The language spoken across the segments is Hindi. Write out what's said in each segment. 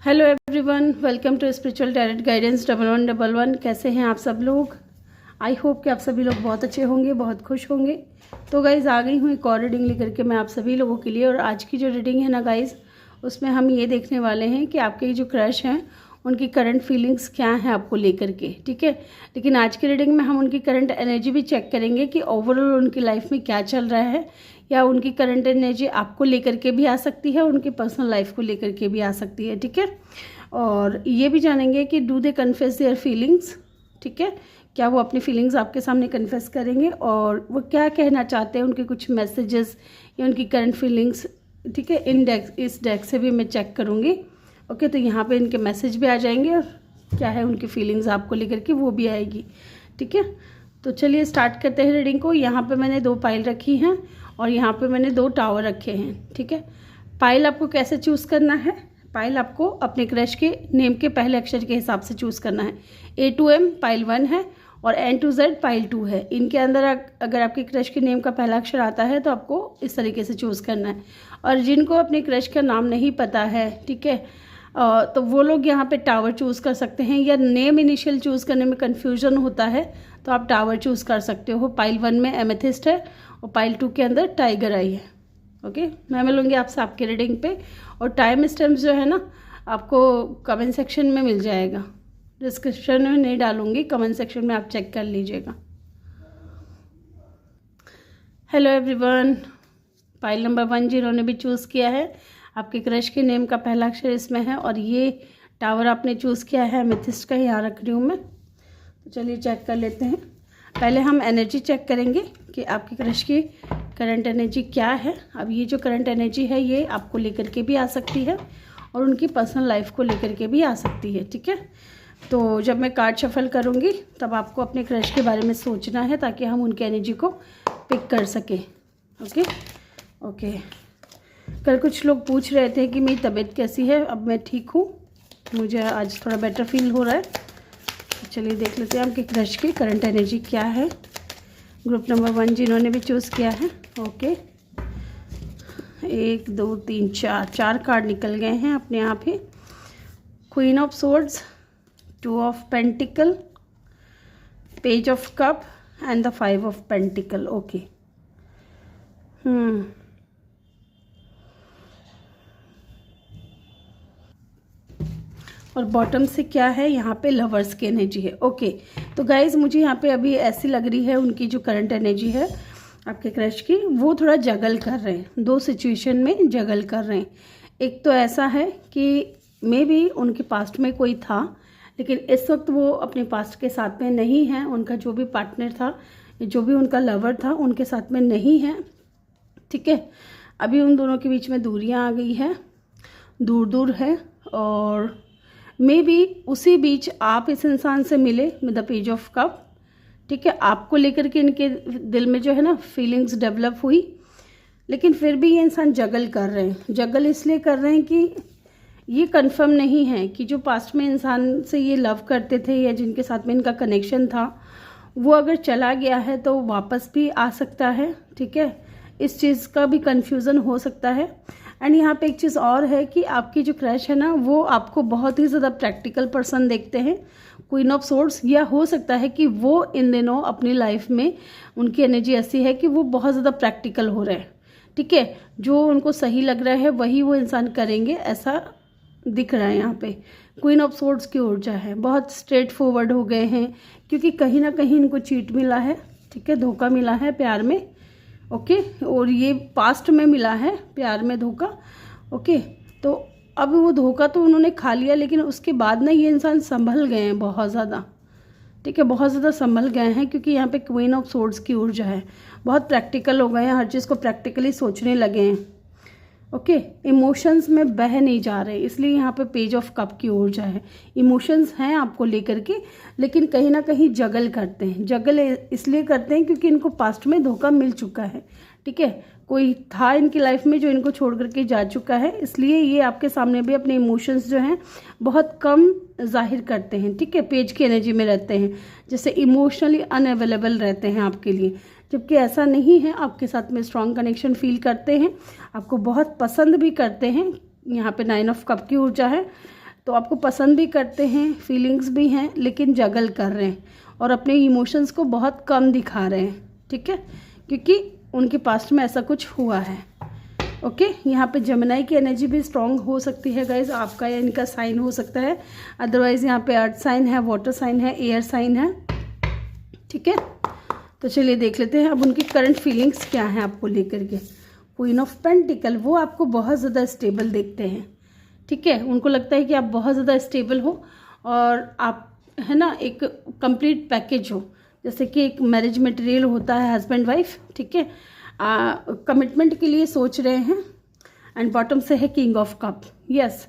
Hello everyone, welcome to spiritual tarot guidance 1111। कैसे हैं आप सब लोग? आई होप कि आप सभी लोग बहुत अच्छे होंगे, बहुत खुश होंगे। तो गाइज़ आ गई हूँ एक और रीडिंग लेकर के मैं आप सभी लोगों के लिए। और आज की जो रीडिंग है ना गाइज़, उसमें हम ये देखने वाले हैं कि आपके जो क्रश हैं उनकी करंट फीलिंग्स क्या हैं आपको लेकर के, ठीक है। लेकिन आज की रीडिंग में हम उनकी करंट एनर्जी भी चेक करेंगे कि ओवरऑल उनकी लाइफ में क्या चल रहा है, या उनकी करंट एनर्जी आपको लेकर के भी आ सकती है, उनकी पर्सनल लाइफ को लेकर के भी आ सकती है, ठीक है। और ये भी जानेंगे कि do they confess their feelings, ठीक है। क्या वो अपनी फीलिंग्स आपके सामने कन्फेस करेंगे और वो क्या कहना चाहते हैं, उनके कुछ मैसेजेस या उनकी करंट फीलिंग्स, ठीक है। इस डेक से भी मैं चेक करूँगी। ओके, तो यहाँ पे इनके मैसेज भी आ जाएंगे और क्या है उनकी फीलिंग्स आपको लेकर के वो भी आएगी, ठीक है। तो चलिए स्टार्ट करते हैं रीडिंग को। यहाँ पे मैंने 2 पाइल रखी हैं और यहाँ पे मैंने 2 टावर रखे हैं, ठीक है। पाइल आपको कैसे चूज़ करना है? पाइल आपको अपने क्रश के नेम के पहले अक्षर के हिसाब से चूज़ करना है। A to M पाइल 1 है और N to Z पाइल 2 है। इनके अंदर अगर आपके क्रश के नेम का पहला अक्षर आता है तो आपको इस तरीके से चूज़ करना है। और जिनको अपने क्रश का नाम नहीं पता है, ठीक है, तो वो लोग यहाँ पे टावर चूज़ कर सकते हैं, या नेम इनिशियल चूज़ करने में कन्फ्यूजन होता है तो आप टावर चूज़ कर सकते हो। पाइल 1 में एमेथिस्ट है और पाइल 2 के अंदर टाइगर आई है। ओके, मैं मिलूँगी आपसे आपके रीडिंग पे। और टाइम स्टैम्प्स जो है ना आपको कमेंट सेक्शन में मिल जाएगा, डिस्क्रिप्शन में नहीं डालूँगी, कमेंट सेक्शन में आप चेक कर लीजिएगा। हेलो एवरीवन, पाइल नंबर 1 जिन्होंने भी चूज़ किया है, आपके क्रश के नेम का पहला अक्षर इसमें है और ये टावर आपने चूज़ किया है एमेथिस्ट का, यहाँ रख रही हूँ मैं। तो चलिए चेक कर लेते हैं। पहले हम एनर्जी चेक करेंगे कि आपके क्रश की करंट एनर्जी क्या है। अब ये जो करंट एनर्जी है ये आपको लेकर के भी आ सकती है और उनकी पर्सनल लाइफ को लेकर के भी आ सकती है, ठीक है। तो जब मैं कार्ड शफल करूँगी तब आपको अपने क्रश के बारे में सोचना है ताकि हम उनकी एनर्जी को पिक कर सकें। ओके ओके, कल कुछ लोग पूछ रहे थे कि मेरी तबीयत कैसी है। अब मैं ठीक हूँ, मुझे आज थोड़ा बेटर फील हो रहा है। तो चलिए देख लेते हैं आपके क्रश की करंट एनर्जी क्या है। ग्रुप नंबर 1 जिन्होंने भी चूज़ किया है, ओके। 1 2 3 4 कार्ड निकल गए हैं अपने आप ही। Queen of swords, 2 of pentacle, page of cup and the 5 of pentacle. Okay, और बॉटम से क्या है, यहाँ पे लवर्स की एनर्जी है। ओके, तो गाइज मुझे यहाँ पे अभी ऐसी लग रही है उनकी जो करंट एनर्जी है आपके क्रश की, वो थोड़ा जगल कर रहे हैं, 2 सिचुएशन में जगल कर रहे हैं। एक तो ऐसा है कि मे बी उनके पास्ट में कोई था लेकिन इस वक्त वो अपने पास्ट के साथ में नहीं है, उनका जो भी पार्टनर था, जो भी उनका लवर था उनके साथ में नहीं है, ठीक है। अभी उन दोनों के बीच में दूरियां आ गई है, दूर दूर है। और मे बी उसी बीच आप इस इंसान से मिले with the page of cup, ठीक है। आपको लेकर के इनके दिल में जो है ना फीलिंग्स डेवलप हुई, लेकिन फिर भी ये इंसान जगल कर रहे हैं। जगल इसलिए कर रहे हैं कि ये कंफर्म नहीं है कि जो पास्ट में इंसान से ये लव करते थे या जिनके साथ में इनका कनेक्शन था वो अगर चला गया है तो वापस भी आ सकता है, ठीक है। इस चीज़ का भी कन्फ्यूज़न हो सकता है। एंड यहाँ पे एक चीज़ और है कि आपकी जो क्रश है ना वो आपको बहुत ही ज़्यादा प्रैक्टिकल पर्सन देखते हैं, क्वीन ऑफ सोर्ड्स। या हो सकता है कि वो इन दिनों अपनी लाइफ में उनकी एनर्जी ऐसी है कि वो बहुत ज़्यादा प्रैक्टिकल हो रहे हैं, ठीक है। जो उनको सही लग रहा है वही वो इंसान करेंगे, ऐसा दिख रहा है यहाँ पे। क्वीन ऑफ सोर्ड्स की ऊर्जा है, बहुत स्ट्रेट फॉरवर्ड हो गए हैं क्योंकि कहीं ना कहीं इनको चीट मिला है, ठीक है, धोखा मिला है प्यार में। ओके, और ये पास्ट में मिला है प्यार में धोखा। ओके, तो अब वो धोखा तो उन्होंने खा लिया लेकिन उसके बाद ना ये इंसान संभल गए हैं बहुत ज़्यादा, ठीक है, बहुत ज़्यादा संभल गए हैं क्योंकि यहाँ पे क्वीन ऑफ सोर्ड्स की ऊर्जा है। बहुत प्रैक्टिकल हो गए हैं, हर चीज़ को प्रैक्टिकली सोचने लगे हैं। ओके, इमोशंस में बह नहीं जा रहे, इसलिए यहाँ पे पेज ऑफ कप की ऊर्जा है। इमोशंस हैं आपको लेकर के, लेकिन कहीं ना कहीं जगल करते हैं। जगल इसलिए करते हैं क्योंकि इनको पास्ट में धोखा मिल चुका है, ठीक है। कोई था इनकी लाइफ में जो इनको छोड़ करके जा चुका है, इसलिए ये आपके सामने भी अपने इमोशंस जो हैं बहुत कम जाहिर करते हैं, ठीक है। पेज की एनर्जी में रहते हैं, जैसे इमोशनली अनअवेलेबल रहते हैं आपके लिए, जबकि ऐसा नहीं है। आपके साथ में स्ट्रॉन्ग कनेक्शन फील करते हैं, आपको बहुत पसंद भी करते हैं। यहाँ पे 9 ऑफ कप की ऊर्जा है, तो आपको पसंद भी करते हैं, फीलिंग्स भी हैं, लेकिन जगल कर रहे हैं और अपने इमोशंस को बहुत कम दिखा रहे हैं, ठीक है, क्योंकि उनके पास्ट में ऐसा कुछ हुआ है। ओके, यहाँ पे जेमिनी की एनर्जी भी स्ट्रॉन्ग हो सकती है गाइज, आपका या इनका साइन हो सकता है। अदरवाइज़ यहाँ पे अर्थ साइन है, वाटर साइन है, एयर साइन है, ठीक है। तो चलिए देख लेते हैं अब उनकी करंट फीलिंग्स क्या हैं आपको लेकर के। क्वीन ऑफ पेंटिकल, वो आपको बहुत ज़्यादा स्टेबल देखते हैं, ठीक है। उनको लगता है कि आप बहुत ज़्यादा स्टेबल हो और आप है ना एक कंप्लीट पैकेज हो, जैसे कि एक मैरिज मटेरियल होता है हस्बैंड वाइफ, ठीक है। कमिटमेंट के लिए सोच रहे हैं। एंड बॉटम से है king of cup, yes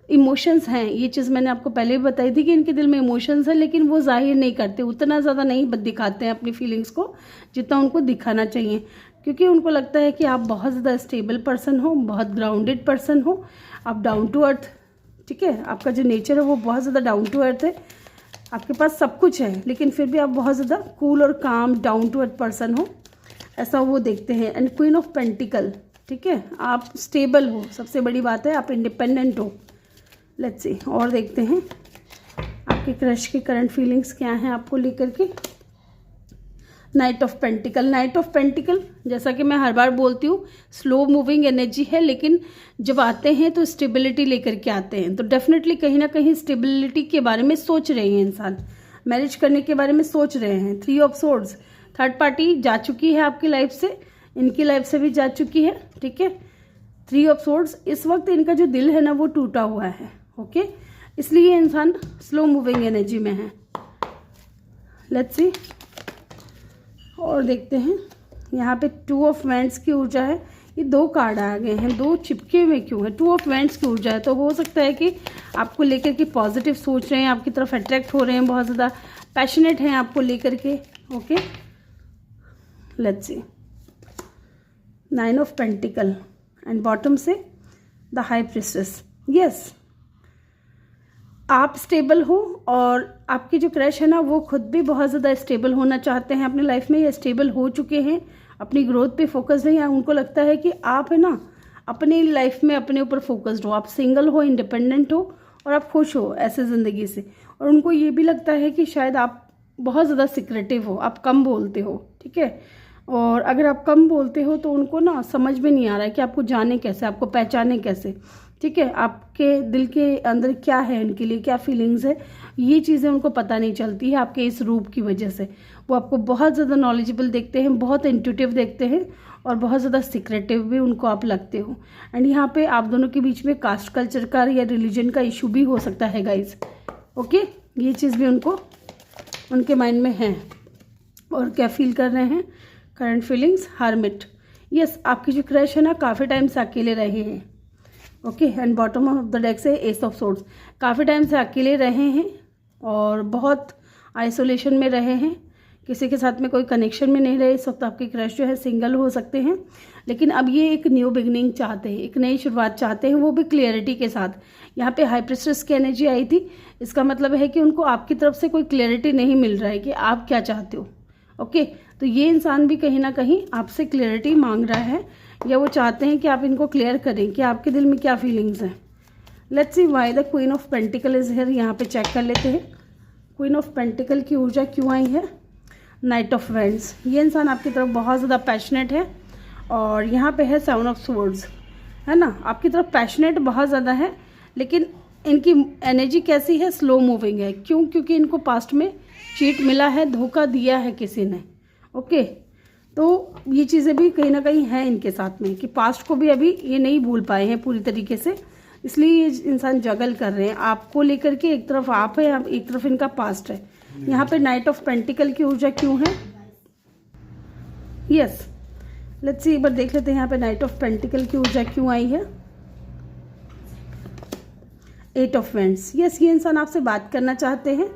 emotions हैं, ये चीज़ मैंने आपको पहले भी बताई थी कि इनके दिल में इमोशंस हैं, लेकिन वो जाहिर नहीं करते, उतना ज़्यादा नहीं दिखाते हैं अपनी फीलिंग्स को जितना उनको दिखाना चाहिए, क्योंकि उनको लगता है कि आप बहुत ज़्यादा स्टेबल पर्सन हो, बहुत ग्राउंडेड पर्सन हो, आप डाउन टू अर्थ, ठीक है। आपका जो नेचर है वो बहुत ज़्यादा डाउन टू अर्थ है, आपके पास सब कुछ है लेकिन फिर भी आप बहुत ज़्यादा कूल और calm down to earth person हो, ऐसा वो देखते हैं। एंड क्वीन ऑफ पेंटिकल, ठीक है, आप स्टेबल हो, सबसे बड़ी बात है आप इंडिपेंडेंट हो। लेट्स सी और देखते हैं आपके क्रश की करंट फीलिंग्स क्या हैं आपको लेकर के। Night of pentacle, night of pentacle जैसा कि मैं हर बार बोलती हूँ स्लो मूविंग एनर्जी है, लेकिन जब आते हैं तो स्टेबिलिटी लेकर के आते हैं। तो डेफिनेटली कहीं ना कहीं स्टेबिलिटी के बारे में सोच रहे हैं इंसान, मैरिज करने के बारे में सोच रहे हैं। 3 ऑफ सोर्ड्स, थर्ड पार्टी जा चुकी है आपकी लाइफ से, इनकी लाइफ से भी जा चुकी है, ठीक है। 3 ऑफ सोर्ड्स, इस वक्त इनका जो दिल है ना वो टूटा हुआ है, ओके, इसलिए इंसान स्लो मूविंग एनर्जी में है। लेट्स सी और देखते हैं यहाँ पे 2 ऑफ वैंड्स की ऊर्जा है। ये 2 कार्ड आ गए हैं, 2 चिपके हुए क्यों है? 2 ऑफ वैंड्स की ऊर्जा है, तो हो सकता है कि आपको लेकर के पॉजिटिव सोच रहे हैं, आपकी तरफ अट्रैक्ट हो रहे हैं, बहुत ज़्यादा पैशनेट हैं आपको लेकर के, okay. Let's see 9 of pentacle and bottom से द हाई प्रिस्टेस, यस आप स्टेबल हो और आपके जो क्रश है ना वो खुद भी बहुत ज़्यादा स्टेबल होना चाहते हैं अपनी लाइफ में, या स्टेबल हो चुके हैं, अपनी ग्रोथ पे फोकस नहीं है। उनको लगता है कि आप है ना अपनी लाइफ में अपने ऊपर फोकस्ड हो, आप सिंगल हो, इंडिपेंडेंट हो और आप खुश हो ऐसे ज़िंदगी से। और उनको ये भी लगता है कि शायद आप बहुत ज़्यादा सिक्रेटिव हो, आप कम बोलते हो, ठीक है। और अगर आप कम बोलते हो तो उनको ना समझ में नहीं आ रहा है कि आपको जाने कैसे, आपको पहचाने कैसे, ठीक है। आपके दिल के अंदर क्या है, इनके लिए क्या फीलिंग्स है, ये चीज़ें उनको पता नहीं चलती है आपके इस रूप की वजह से। वो आपको बहुत ज़्यादा नॉलेजेबल देखते हैं, बहुत इंट्यूटिव देखते हैं और बहुत ज़्यादा सीक्रेटिव भी उनको आप लगते हो। एंड यहाँ पे आप दोनों के बीच में कास्ट कल्चर का या रिलीजन का इशू भी हो सकता है गाइज, ओके। ये चीज़ भी उनको उनके माइंड में है। और क्या फील कर रहे हैं करंट फीलिंग्स? हर्मिट, यस आपकी जो क्रश है ना काफ़ी टाइम से अकेले रहे हैं, okay. And bottom of the deck से एस ऑफ सोर्ड्स, काफ़ी टाइम से अकेले रहे हैं और बहुत आइसोलेशन में रहे हैं, किसी के साथ में कोई कनेक्शन में नहीं रहे। इस वक्त आपके क्रश जो है सिंगल हो सकते हैं, लेकिन अब ये एक न्यू बिगनिंग चाहते हैं, एक नई शुरुआत चाहते हैं, वो भी क्लियरिटी के साथ। यहाँ पे हाई प्रिस्टेस की एनर्जी आई थी, इसका मतलब है कि उनको आपकी तरफ से कोई क्लियरिटी नहीं मिल रहा है कि आप क्या चाहते हो, ओके। तो ये इंसान भी कहीं ना कहीं आपसे क्लियरिटी मांग रहा है, या वो चाहते हैं कि आप इनको क्लियर करें कि आपके दिल में क्या फीलिंग्स हैं। Let's see why the queen of pentacle is here, यहाँ पे चेक कर लेते हैं क्वीन ऑफ पेंटिकल की ऊर्जा क्यों आई है। नाइट ऑफ वैंड्स, ये इंसान आपकी तरफ बहुत ज़्यादा पैशनेट है और यहाँ पे है 7 ऑफ सोर्ड्स, है ना, आपकी तरफ पैशनेट बहुत ज़्यादा है, लेकिन इनकी एनर्जी कैसी है? स्लो मूविंग है। क्यों? क्योंकि इनको पास्ट में चीट मिला है, धोखा दिया है किसी ने, ओके। तो ये चीज़ें भी कहीं ना कहीं हैं इनके साथ में कि पास्ट को भी अभी ये नहीं भूल पाए हैं पूरी तरीके से, इसलिए ये इंसान जगल कर रहे हैं आपको लेकर के। एक तरफ आप है, एक तरफ इनका पास्ट है। यहाँ पे नाइट ऑफ पेंटिकल की ऊर्जा क्यों है? यस लेट्स सी, एक बार देख लेते हैं यहाँ पे नाइट ऑफ पेंटिकल की ऊर्जा क्यों आई है। 8 ऑफ वैंड्स, यस ये इंसान आपसे बात करना चाहते हैं,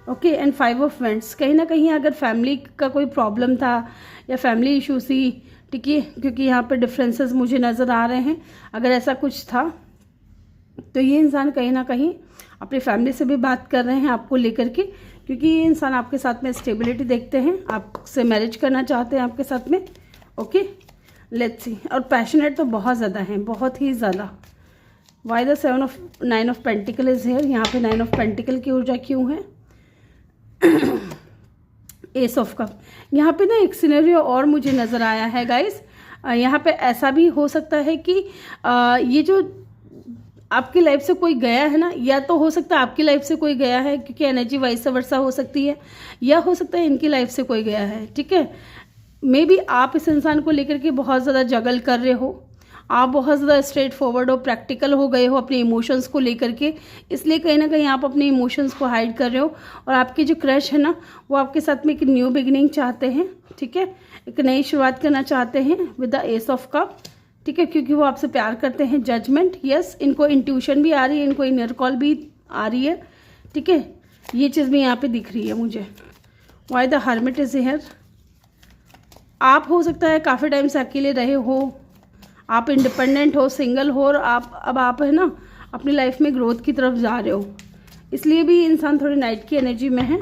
ओके। एंड 5 ऑफ वैंड्स, कहीं ना कहीं अगर फैमिली का कोई प्रॉब्लम था या फैमिली इशू थी, ठीक है, क्योंकि यहाँ पे डिफरेंसेस मुझे नज़र आ रहे हैं, अगर ऐसा कुछ था तो ये इंसान कहीं ना कहीं अपनी फैमिली से भी बात कर रहे हैं आपको लेकर के, क्योंकि ये इंसान आपके साथ में स्टेबिलिटी देखते हैं, आपसे मैरिज करना चाहते हैं आपके साथ में, ओके। लेट्स सी, और पैशनेट तो बहुत ज़्यादा हैं, बहुत ही ज़्यादा। Why the 9 of pentacle is here, यहाँ पे 9 ऑफ पेंटिकल की ऊर्जा क्यों है। एस ऑफ कप, यहाँ पे ना एक सिनेरियो और मुझे नज़र आया है गाइस। यहाँ पे ऐसा भी हो सकता है कि ये जो आपकी लाइफ से कोई गया है ना, या तो हो सकता है आपकी लाइफ से कोई गया है, क्योंकि एनर्जी वाइस वर्सा हो सकती है, या हो सकता है इनकी लाइफ से कोई गया है। ठीक है, मे बी आप इस इंसान को लेकर के बहुत ज़्यादा जगल कर रहे हो, आप बहुत ज़्यादा स्ट्रेट फॉरवर्ड हो, प्रैक्टिकल हो गए हो अपने इमोशंस को लेकर के, इसलिए कहीं ना कहीं आप अपने इमोशंस को हाइड कर रहे हो। और आपके जो क्रश है ना, वो आपके साथ में एक न्यू बिगिनिंग चाहते हैं। ठीक है, एक नई शुरुआत करना चाहते हैं with the S of cup. ठीक है, क्योंकि वो आपसे प्यार करते हैं। जजमेंट, यस, इनको इंट्यूशन भी आ रही है, इनको इनर कॉल भी आ रही है। ठीक है, ये चीज़ भी यहाँ पे दिख रही है मुझे। Why the hermit is here, आप हो सकता है काफ़ी टाइम से अकेले रहे हो, आप इंडिपेंडेंट हो, सिंगल हो, और आप है ना अपनी लाइफ में ग्रोथ की तरफ जा रहे हो, इसलिए भी इंसान थोड़ी नाइट की एनर्जी में है।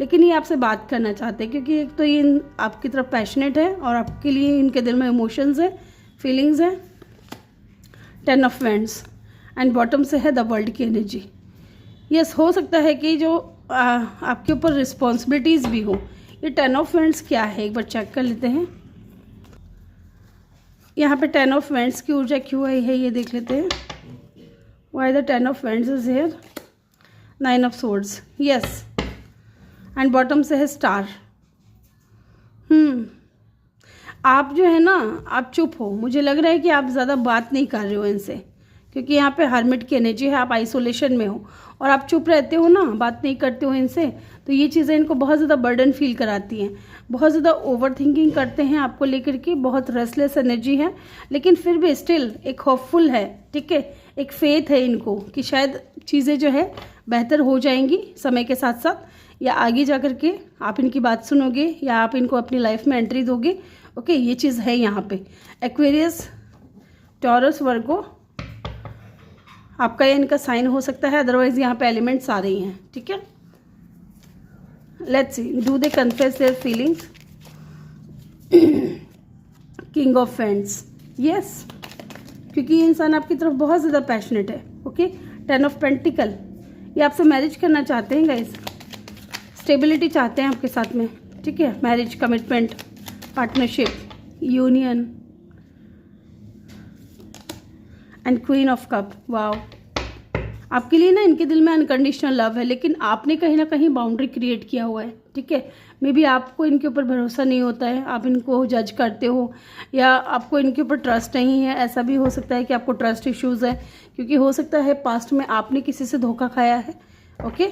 लेकिन ये आपसे बात करना चाहते हैं, क्योंकि एक तो ये आपकी तरफ पैशनेट है और आपके लिए इनके दिल में इमोशंस है, फीलिंग्स है। 10 ऑफ वैंड्स एंड बॉटम से है द वर्ल्ड की एनर्जी। यस, हो सकता है कि जो आपके ऊपर रिस्पॉन्सिबिलिटीज़ भी हो। ये 10 ऑफ वैंड्स क्या है, एक बार चेक कर लेते हैं। यहाँ पे 10 ऑफ वैंड्स की ऊर्जा क्यों आई है, ये देख लेते हैं। Why the 10 of wands is here, 9 of swords, yes, and bottom से है स्टार। आप जो है ना, आप चुप हो, मुझे लग रहा है कि आप ज़्यादा बात नहीं कर रहे हो इनसे, क्योंकि यहाँ पे हर्मिट की एनर्जी है, आप आइसोलेशन में हो और आप चुप रहते हो ना, बात नहीं करते हो इनसे, तो ये चीज़ें इनको बहुत ज़्यादा बर्डन फील कराती हैं, बहुत ज़्यादा ओवर थिंकिंग करते हैं आपको लेकर के, बहुत रेस्टलेस एनर्जी है, लेकिन फिर भी स्टिल एक होपफुल है। ठीक है, एक फेथ है इनको कि शायद चीज़ें जो है बेहतर हो जाएंगी समय के साथ साथ, या आगे जा कर के आप इनकी बात सुनोगे या आप इनको अपनी लाइफ में एंट्री दोगे। ओके, ये चीज़ है यहाँ पे। एक्वेरियस, टॉरस, वर्गो आपका या इनका साइन हो सकता है, अदरवाइज यहाँ पे एलिमेंट्स आ रही हैं। ठीक है, let's see, do they confess their feelings. King of friends, yes, क्योंकि ये इंसान आपकी तरफ बहुत ज़्यादा पैशनेट है। ओके, 10 ऑफ पेंटिकल, ये आपसे मैरिज करना चाहते हैं गाइस, स्टेबिलिटी चाहते हैं आपके साथ में। ठीक है, marriage, commitment, partnership, union, and queen of cup. Wow, आपके लिए ना इनके दिल में अनकंडीशनल लव है, लेकिन आपने कहीं ना कहीं बाउंड्री क्रिएट किया हुआ है। ठीक है, मे बी आपको इनके ऊपर भरोसा नहीं होता है, आप इनको जज करते हो, या आपको इनके ऊपर ट्रस्ट नहीं है। ऐसा भी हो सकता है कि आपको ट्रस्ट इश्यूज़ है, क्योंकि हो सकता है पास्ट में आपने किसी से धोखा खाया है। ओके,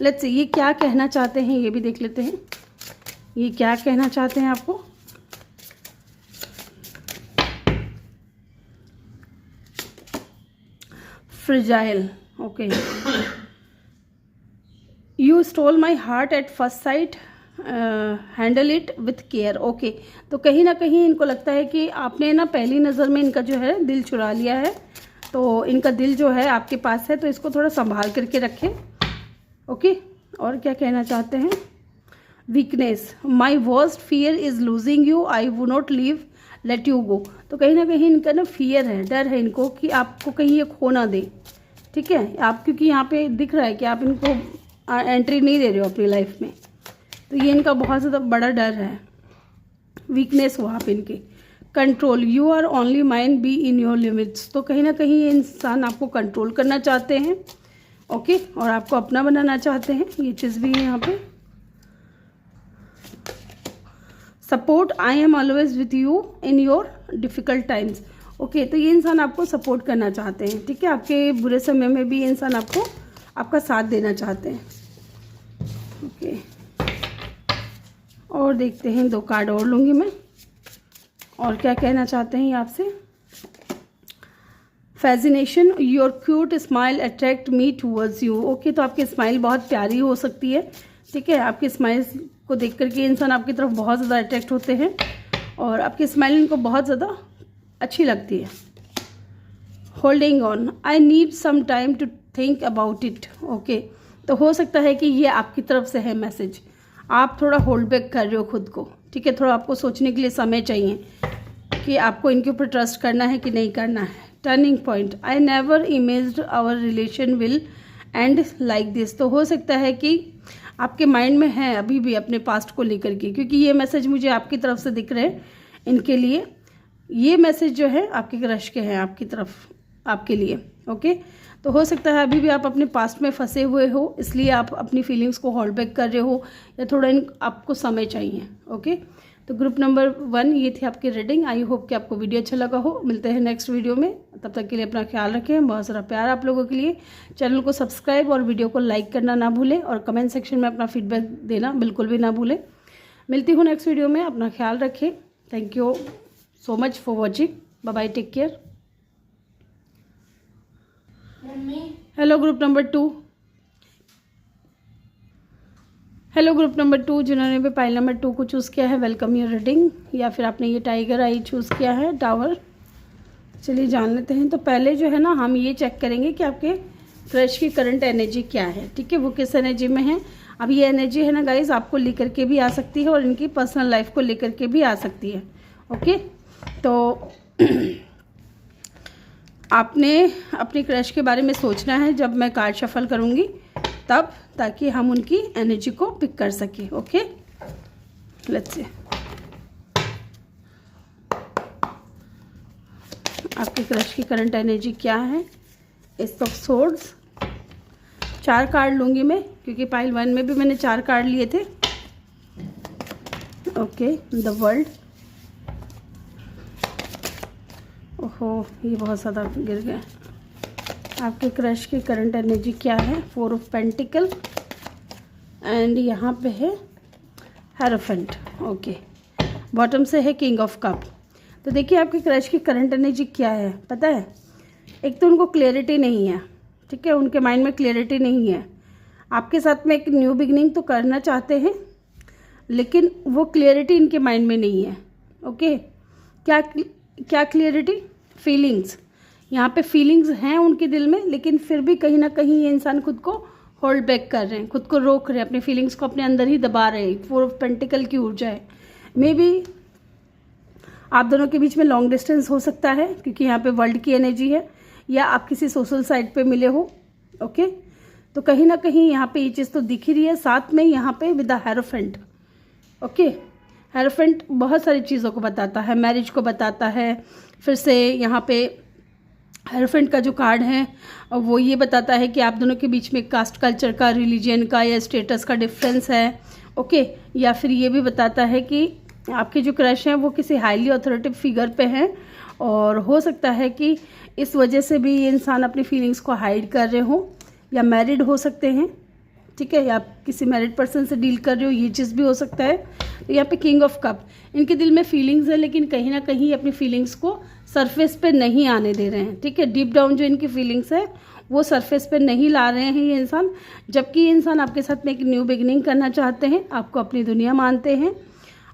लेट्स सी, ये क्या कहना चाहते हैं, ये भी देख लेते हैं। ये क्या कहना चाहते हैं आपको। Fragile, okay, you stole my heart at first sight, handle it with care. Okay, तो कहीं ना कहीं इनको लगता है कि आपने ना पहली नज़र में इनका जो है दिल चुरा लिया है, तो इनका दिल जो है आपके पास है, तो इसको थोड़ा संभाल करके रखें। ओके, और क्या कहना चाहते हैं। Weakness, my worst fear is losing you, I would not leave, let you go. तो कहीं ना कहीं इनका ना फियर है, डर है इनको कि आपको कहीं ये खो ना दे। ठीक है, आप, क्योंकि यहाँ पे दिख रहा है कि आप इनको एंट्री नहीं दे रहे हो अपनी लाइफ में, तो ये इनका बहुत ज़्यादा बड़ा डर है। वीकनेस हुआ आप इनके। Control, you are only mind, be in your limits. तो कहीं ना कहीं ये इंसान आपको कंट्रोल करना चाहते हैं। ओके, और आपको अपना बनाना चाहते हैं, ये चीज़ भी है यहाँ पे। Support, I am always with you in your difficult times. Okay, तो ये इंसान आपको सपोर्ट करना चाहते हैं। ठीक है, आपके बुरे समय में भी ये इंसान आपको आपका साथ देना चाहते हैं। ओके, और देखते हैं, 2 कार्ड और लूँगी मैं, और क्या कहना चाहते हैं ये आपसे। Fascination, your cute smile attract me towards you. Okay, तो आपकी स्माइल बहुत प्यारी हो सकती है। ठीक है, आपकी स्माइल को देख करके इंसान आपकी तरफ बहुत ज़्यादा अट्रैक्ट होते हैं, और आपकी स्माइल इनको बहुत ज़्यादा अच्छी लगती है। Holding on, I need some time to think about it. Okay, तो हो सकता है कि ये आपकी तरफ से है मैसेज, आप थोड़ा होल्ड बैक कर रहे हो खुद को। ठीक है, थोड़ा आपको सोचने के लिए समय चाहिए कि आपको इनके ऊपर ट्रस्ट करना है कि नहीं करना है। Turning point, I never imagined our relation will end like this. तो हो सकता है कि आपके माइंड में है अभी भी अपने पास्ट को लेकर के, क्योंकि ये मैसेज मुझे आपकी तरफ से दिख रहे हैं इनके लिए। ये मैसेज जो है आपके क्रश के हैं आपकी तरफ, आपके लिए। ओके, तो हो सकता है अभी भी आप अपने पास्ट में फंसे हुए हो, इसलिए आप अपनी फीलिंग्स को होल्ड बैक कर रहे हो, या थोड़ा आपको समय चाहिए। ओके, तो ग्रुप नंबर 1 ये थी आपकी रीडिंग। आई होप कि आपको वीडियो अच्छा लगा हो। मिलते हैं नेक्स्ट वीडियो में, तब तक के लिए अपना ख्याल रखें। बहुत सारा प्यार आप लोगों के लिए। चैनल को सब्सक्राइब और वीडियो को लाइक करना ना भूलें, और कमेंट सेक्शन में अपना फीडबैक देना बिल्कुल भी ना भूलें। मिलती हूँ नेक्स्ट वीडियो में, अपना ख्याल रखें। Thank you so much for watching. Bye bye, take care. Hello group number 2, hello group number 2, जिन्होंने भी पाइल नंबर 2 को चूज़ किया है, वेलकम योर रीडिंग। या फिर आपने ये टाइगर आई चूज़ किया है, टावर। चलिए जान लेते हैं। तो पहले जो है ना, हम ये चेक करेंगे कि आपके क्रश की करंट एनर्जी क्या है। ठीक है, वो किस एनर्जी में है। अब ये एनर्जी है ना गाइज, आपको लेकर के भी आ सकती है और इनकी पर्सनल लाइफ को लेकर के भी आ सकती है। ओके, तो आपने अपनी क्रश के बारे में सोचना है जब मैं कार्ड शफल करूँगी तब, ताकि हम उनकी एनर्जी को पिक कर सकें। ओके, लेट्स सी आपके क्रश की करंट एनर्जी क्या है। एस ऑफ सोर्ड्स, 4 कार्ड लूँगी मैं, क्योंकि पाइल 1 में भी मैंने 4 कार्ड लिए थे। Okay, the world. ओहो, ये बहुत ज़्यादा गिर गया। आपके क्रश की करंट एनर्जी क्या है। 4 ऑफ पेंटिकल, एंड यहाँ पे है हेरोफेंट। ओके, बॉटम से है किंग ऑफ कप। तो देखिए आपके क्रश की करंट एनर्जी क्या है पता है। एक तो उनको क्लैरिटी नहीं है, ठीक है, उनके माइंड में क्लैरिटी नहीं है। आपके साथ में एक न्यू बिगनिंग तो करना चाहते हैं, लेकिन वो क्लैरिटी इनके माइंड में नहीं है। ओके, क्या क्लैरिटी, फीलिंग्स। यहाँ पे फीलिंग्स हैं उनके दिल में, लेकिन फिर भी कहीं ना कहीं ये इंसान खुद को होल्ड बैक कर रहे हैं, खुद को रोक रहे हैं, अपनी फीलिंग्स को अपने अंदर ही दबा रहे हैं। 4 ऑफ पेंटिकल की ऊर्जा है। मे बी आप दोनों के बीच में लॉन्ग डिस्टेंस हो सकता है, क्योंकि यहाँ पे वर्ल्ड की एनर्जी है, या आप किसी सोशल साइट पे मिले हो। ओके, तो कहीं ना कहीं यहाँ पे ये चीज़ तो दिख ही रही है। साथ में यहाँ पे with the hierophant. Okay, hierophant बहुत सारी चीज़ों को बताता है, मैरिज को बताता है। फिर से यहाँ पे हेरोफेंट का जो कार्ड है वो ये बताता है कि आप दोनों के बीच में कास्ट कल्चर का, रिलीजन का या स्टेटस का डिफरेंस है। ओके, या फिर ये भी बताता है कि आपके जो क्रश हैं वो किसी हाईली अथॉरिटेटिव फिगर पे हैं, और हो सकता है कि इस वजह से भी ये इंसान अपनी फीलिंग्स को हाइड कर रहे हो, या मैरिड हो सकते हैं। ठीक है, या आप किसी मैरिड पर्सन से डील कर रहे हो, ये चीज़ भी हो सकता है। तो यहाँ पे किंग ऑफ कप, इनके दिल में फीलिंग्स है, लेकिन कहीं ना कहीं अपनी फीलिंग्स को सरफेस पे नहीं आने दे रहे हैं। ठीक है, डीप डाउन जो इनकी फीलिंग्स है वो सरफेस पे नहीं ला रहे हैं ये इंसान। जबकि ये इंसान आपके साथ में एक न्यू बिगिनिंग करना चाहते हैं, आपको अपनी दुनिया मानते हैं,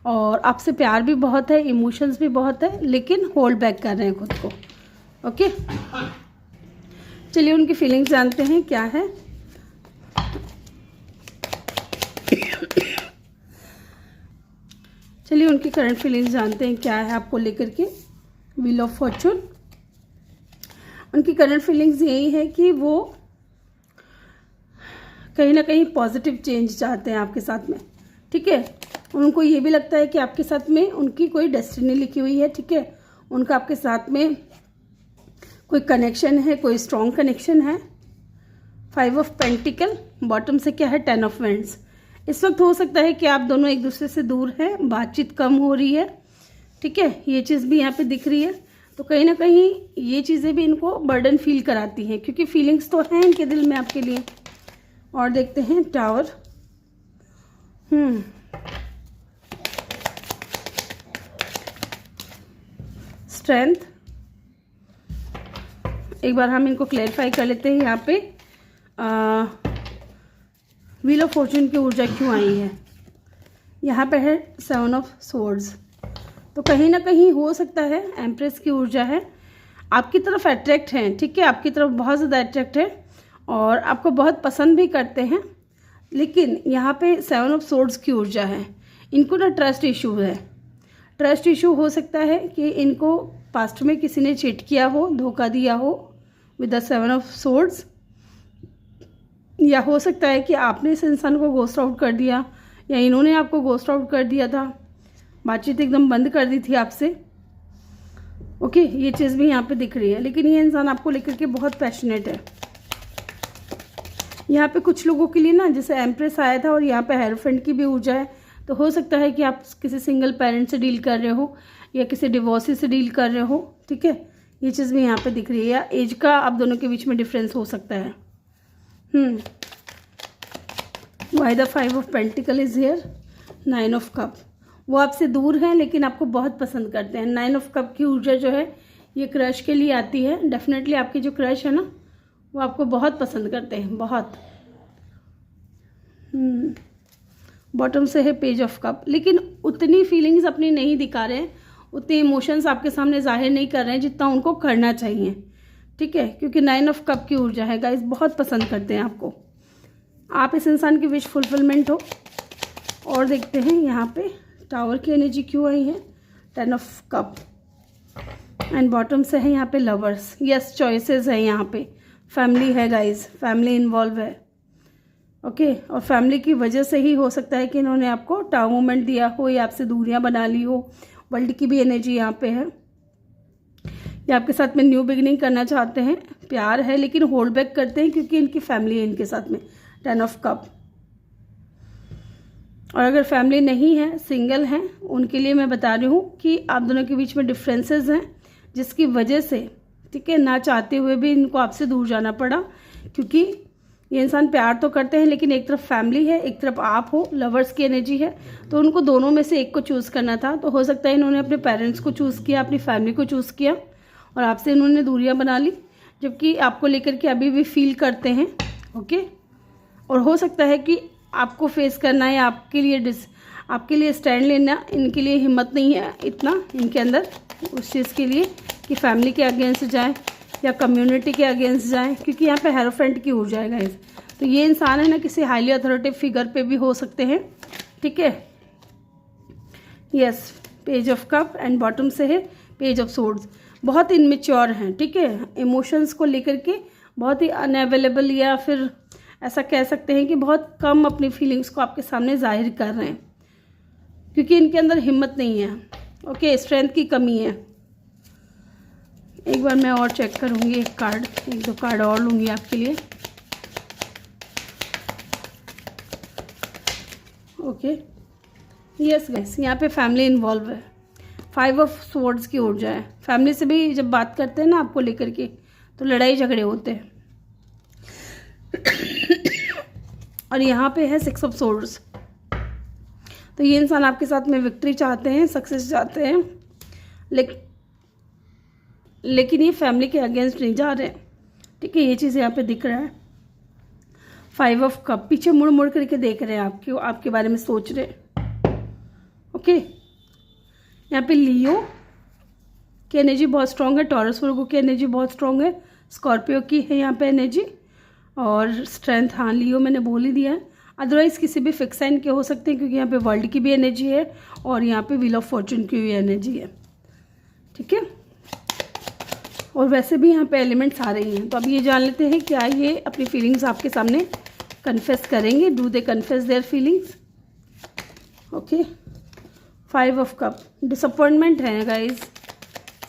और आपसे प्यार भी बहुत है, इमोशंस भी बहुत है, लेकिन होल्ड बैक कर रहे हैं खुद को। ओके, चलिए उनकी फीलिंग्स जानते हैं क्या है। चलिए उनकी करंट फीलिंग्स जानते हैं क्या है आपको लेकर के। व्हील ऑफ फॉर्चून, उनकी करंट फीलिंग्स यही है कि वो कहीं ना कहीं पॉजिटिव चेंज चाहते हैं आपके साथ में। ठीक है, उनको ये भी लगता है कि आपके साथ में उनकी कोई डेस्टिनी लिखी हुई है। ठीक है, उनका आपके साथ में कोई कनेक्शन है, कोई स्ट्रॉन्ग कनेक्शन है। 5 ऑफ पेंटिकल, बॉटम से क्या है 10 ऑफ वैंड्स। इस वक्त हो सकता है कि आप दोनों एक दूसरे से दूर हैं, बातचीत कम हो रही है। ठीक है, ये चीज़ भी यहाँ पे दिख रही है। तो कहीं ना कहीं ये चीज़ें भी इनको बर्डन फील कराती हैं, क्योंकि फीलिंग्स तो हैं इनके दिल में आपके लिए। और देखते हैं टावर। स्ट्रेंथ, एक बार हम इनको क्लैरिफाई कर लेते हैं। यहाँ पे व्हील ऑफ फॉर्चून की ऊर्जा क्यों आई है। यहाँ पे है 7 ऑफ सोर्ड्स। तो कहीं ना कहीं हो सकता है एम्प्रेस की ऊर्जा है, आपकी तरफ अट्रैक्ट हैं। ठीक है, आपकी तरफ बहुत ज़्यादा अट्रैक्ट है और आपको बहुत पसंद भी करते हैं, लेकिन यहाँ पे 7 ऑफ सोर्ड्स की ऊर्जा है। इनको ना ट्रस्ट इशू है। ट्रस्ट इशू हो सकता है कि इनको पास्ट में किसी ने चीट किया हो, धोखा दिया हो विद द 7 ऑफ सोर्ड्स, या हो सकता है कि आपने इस इंसान को गोस्ट आउट कर दिया या इन्होंने आपको गोस्ट आउट कर दिया था, बातचीत एकदम बंद कर दी थी आपसे। ओके, ये चीज़ भी यहाँ पे दिख रही है। लेकिन ये इंसान आपको लेकर के बहुत पैशनेट है। यहाँ पे कुछ लोगों के लिए ना, जैसे एम्प्रेस आया था और यहाँ पे हेरोफेंट की भी ऊर्जा है, तो हो सकता है कि आप किसी सिंगल पेरेंट से डील कर रहे हो या किसी डिवोर्सी से डील कर रहे हो। ठीक है, ये चीज़ भी यहाँ पे दिख रही है। या एज का आप दोनों के बीच में डिफरेंस हो सकता है। Why the 5 of pentacle is here, 9 of cup. वो आपसे दूर हैं लेकिन आपको बहुत पसंद करते हैं। 9 ऑफ कप की ऊर्जा जो है ये क्रश के लिए आती है। डेफिनेटली आपकी जो क्रश है ना, वो आपको बहुत पसंद करते हैं, बहुत। बॉटम से है पेज ऑफ कप, लेकिन उतनी फीलिंग्स अपनी नहीं दिखा रहे हैं, उतने इमोशंस आपके सामने जाहिर नहीं कर रहे हैं जितना उनको करना चाहिए। ठीक है, क्योंकि 9 ऑफ कप की ऊर्जा है गाइस, बहुत पसंद करते हैं आपको। आप इस इंसान की विश फुलफिलमेंट हो। और देखते हैं यहाँ पे टावर की एनर्जी क्यों आई है, 10 ऑफ कप। एंड बॉटम से है यहाँ पे लवर्स। यस, चॉइसेस है यहाँ पे, फैमिली है गाइस, फैमिली इन्वॉल्व है। ओके, और फैमिली की वजह से ही हो सकता है कि इन्होंने आपको टाउ मोमेंट दिया हो या आपसे दूरियां बना ली हो। वर्ल्ड की भी एनर्जी यहाँ पे है। या आपके साथ में न्यू बिगिनिंग करना चाहते हैं, प्यार है लेकिन होल्ड बैक करते हैं क्योंकि इनकी फैमिली है इनके साथ में, 10 ऑफ कप। और अगर फैमिली नहीं है, सिंगल हैं, उनके लिए मैं बता रही हूँ कि आप दोनों के बीच में डिफरेंसेस हैं जिसकी वजह से, ठीक है, ना चाहते हुए भी इनको आपसे दूर जाना पड़ा। क्योंकि ये इंसान प्यार तो करते हैं लेकिन एक तरफ फैमिली है, एक तरफ आप हो, लवर्स की एनर्जी है, तो उनको दोनों में से एक को चूज़ करना था। तो हो सकता है इन्होंने अपने पेरेंट्स को चूज़ किया, अपनी फैमिली को चूज़ किया और आपसे इन्होंने दूरियां बना ली, जबकि आपको लेकर के अभी भी फील करते हैं। ओके, और हो सकता है कि आपको फेस करना है, आपके लिए स्टैंड लेना इनके लिए हिम्मत नहीं है इतना इनके अंदर उस चीज़ के लिए कि फैमिली के अगेंस्ट जाए या कम्युनिटी के अगेंस्ट जाए, क्योंकि यहाँ पे हेरोफेंट की ऊर्जा है गाइस। तो ये इंसान है ना, किसी हाईली अथॉरिटेटिव फिगर पे भी हो सकते हैं। ठीक है, yes, page of cup and bottom से है पेज ऑफ सोर्ड्स। बहुत इनमेच्योर हैं, ठीक है, इमोशंस को लेकर के बहुत ही अनअवेलेबल, या फिर ऐसा कह सकते हैं कि बहुत कम अपनी फीलिंग्स को आपके सामने जाहिर कर रहे हैं क्योंकि इनके अंदर हिम्मत नहीं है। ओके, स्ट्रेंथ की कमी है। एक बार मैं और चेक करूंगी, एक दो कार्ड और लूंगी आपके लिए। ओके, यस गाइस, यहाँ पे फैमिली इन्वॉल्व है। 5 ऑफ स्वॉर्ड्स की ऊर्जा है। फैमिली से भी जब बात करते हैं ना आपको लेकर के, तो लड़ाई झगड़े होते हैं। और यहाँ पे है 6 ऑफ स्वॉर्ड्स। तो ये इंसान आपके साथ में विक्ट्री चाहते हैं, सक्सेस चाहते हैं, लेकिन ये फैमिली के अगेंस्ट नहीं जा रहे। ठीक है, ये चीज़ यहाँ पे दिख रहा है। 5 ऑफ कप, पीछे मुड़ मुड़ करके देख रहे हैं आपके बारे में सोच रहे। ओके, यहाँ पे लियो की एनर्जी बहुत स्ट्रांग है, टॉरस वर्गो की एनर्जी बहुत स्ट्रांग है, स्कॉर्पियो की है यहाँ पे एनर्जी, और स्ट्रेंथ, हाँ लियो मैंने बोल ही दिया है। अदरवाइज किसी भी फिक्स साइन के हो सकते हैं क्योंकि यहाँ पे वर्ल्ड की भी एनर्जी है और यहाँ पे व्हील ऑफ फॉर्चून की भी एनर्जी है। ठीक है, और वैसे भी यहाँ पे एलिमेंट्स आ रही हैं। तो अब ये जान लेते हैं क्या ये अपनी फीलिंग्स आपके सामने कन्फेस करेंगे। Do they confess their feelings? Okay, 5 of cup, disappointment है गाइज,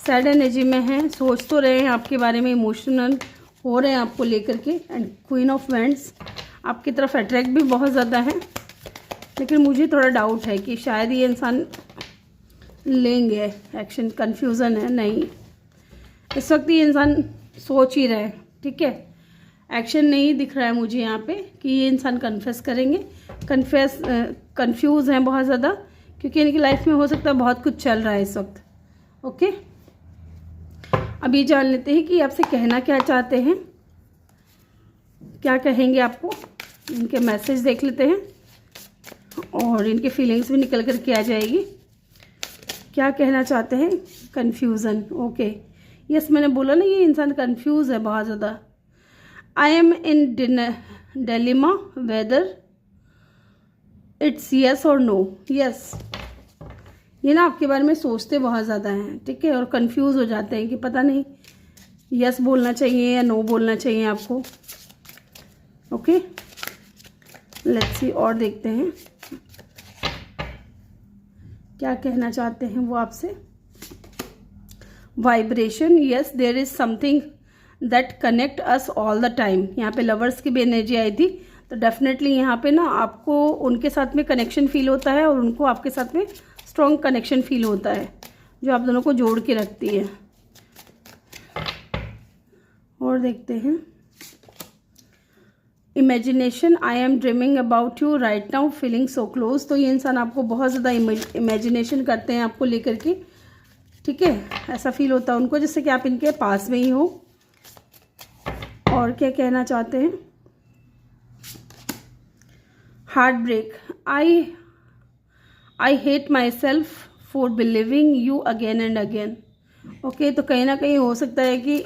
सैड एनर्जी में है, सोच तो रहे हैं आपके बारे में, इमोशनल हो रहे हैं आपको लेकर के। एंड क्वीन ऑफ वैंड्स आपकी तरफ अट्रैक्ट भी बहुत ज़्यादा है, लेकिन मुझे थोड़ा डाउट है कि शायद ये इंसान लेंगे एक्शन। कन्फ्यूज़न है, नहीं, इस वक्त ये इंसान सोच ही रहे हैं। ठीक है, एक्शन नहीं दिख रहा है मुझे यहाँ पे कि ये इंसान कन्फेस करेंगे। कंफ्यूज हैं बहुत ज़्यादा, क्योंकि इनकी लाइफ में हो सकता है बहुत कुछ चल रहा है इस वक्त। ओके, अब ये जान लेते हैं कि आपसे कहना क्या चाहते हैं, क्या कहेंगे आपको। इनके मैसेज देख लेते हैं और इनके फीलिंग्स भी निकल कर के आ जाएगी। क्या कहना चाहते हैं? कन्फ्यूज़न। ओके, यस, मैंने बोला ना ये इंसान कंफ्यूज है बहुत ज़्यादा। I am in dilemma whether it's yes और नो। यस, ये ना आपके बारे में सोचते बहुत ज़्यादा हैं, ठीक है, और कंफ्यूज हो जाते हैं कि पता नहीं यस बोलना चाहिए या नो बोलना चाहिए आपको। ओके, लेट्स सी, और देखते हैं क्या कहना चाहते हैं वो आपसे। Vibration, yes there is something that connect us all the time. यहाँ पे लवर्स की भी एनर्जी आई थी, तो डेफिनेटली यहाँ पे ना आपको उनके साथ में कनेक्शन फील होता है और उनको आपके साथ में स्ट्रॉन्ग कनेक्शन फील होता है जो आप दोनों को जोड़ के रखती है। और देखते हैं, imagination, I am dreaming about you right now feeling so close. तो ये इंसान आपको बहुत ज़्यादा इमेजिनेशन करते हैं आपको लेकर के, ठीक है, ऐसा फील होता है उनको जैसे कि आप इनके पास में ही हो। और क्या कहना चाहते हैं, heart break, I hate myself for believing you again and again. Okay, तो कहीं ना कहीं हो सकता है कि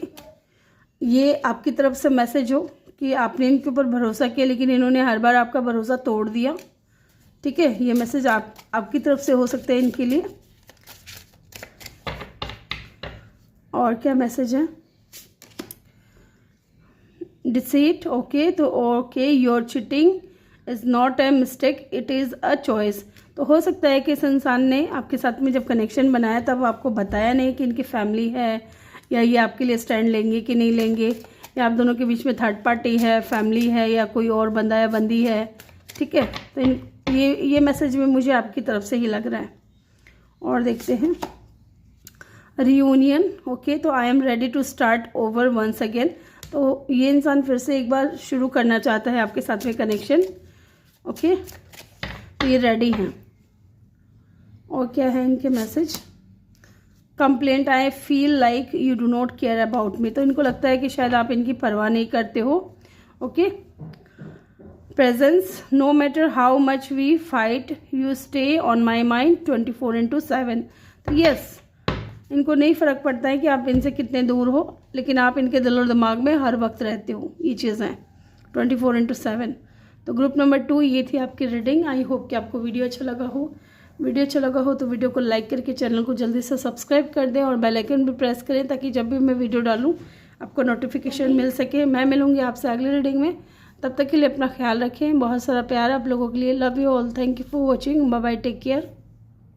ये आपकी तरफ से मैसेज हो कि आपने इनके ऊपर भरोसा किया लेकिन इन्होंने हर बार आपका भरोसा तोड़ दिया, ठीक है। ये मैसेज आपकी तरफ से हो सकता है इनके लिए। और क्या मैसेज है, डिसीट, ओके, तो okay, your cheating is not a mistake, it is a choice. तो हो सकता है कि इस इंसान ने आपके साथ में जब कनेक्शन बनाया तब आपको बताया नहीं कि इनकी फैमिली है या ये आपके लिए स्टैंड लेंगे कि नहीं लेंगे, या आप दोनों के बीच में थर्ड पार्टी है, फैमिली है, या कोई और बंदा या बंदी है, ठीक है। तो ये मैसेज में मुझे आपकी तरफ से ही लग रहा है। और देखते हैं, रियूनियन, ओके, तो I am ready to start over once again. तो ये इंसान फिर से एक बार शुरू करना चाहता है आपके साथ में कनेक्शन, ओके, तो ये रेडी हैं। और क्या है इनके message, complaint, I feel like you do not care about me. तो इनको लगता है कि शायद आप इनकी परवाह नहीं करते हो, okay. Presence, no matter how much we fight you stay on my mind 24/7। तो यस, इनको नहीं फ़र्क पड़ता है कि आप इनसे कितने दूर हो, लेकिन आप इनके दिल और दिमाग में हर वक्त रहते हो, ये चीज़ें 24/7। तो ग्रुप नंबर 2 ये थी आपकी रीडिंग। आई होप कि आपको वीडियो अच्छा लगा हो। वीडियो अच्छा लगा हो तो वीडियो को लाइक करके चैनल को जल्दी से सब्सक्राइब कर दें और बेल आइकन भी प्रेस करें ताकि जब भी मैं वीडियो डालूँ आपको नोटिफिकेशन मिल सके। मैं मिलूँगी आपसे अगली रीडिंग में, तब तक के लिए अपना ख्याल रखें। बहुत सारा प्यार आप लोगों के लिए। Love you all, thank you for watching, bye bye, take care.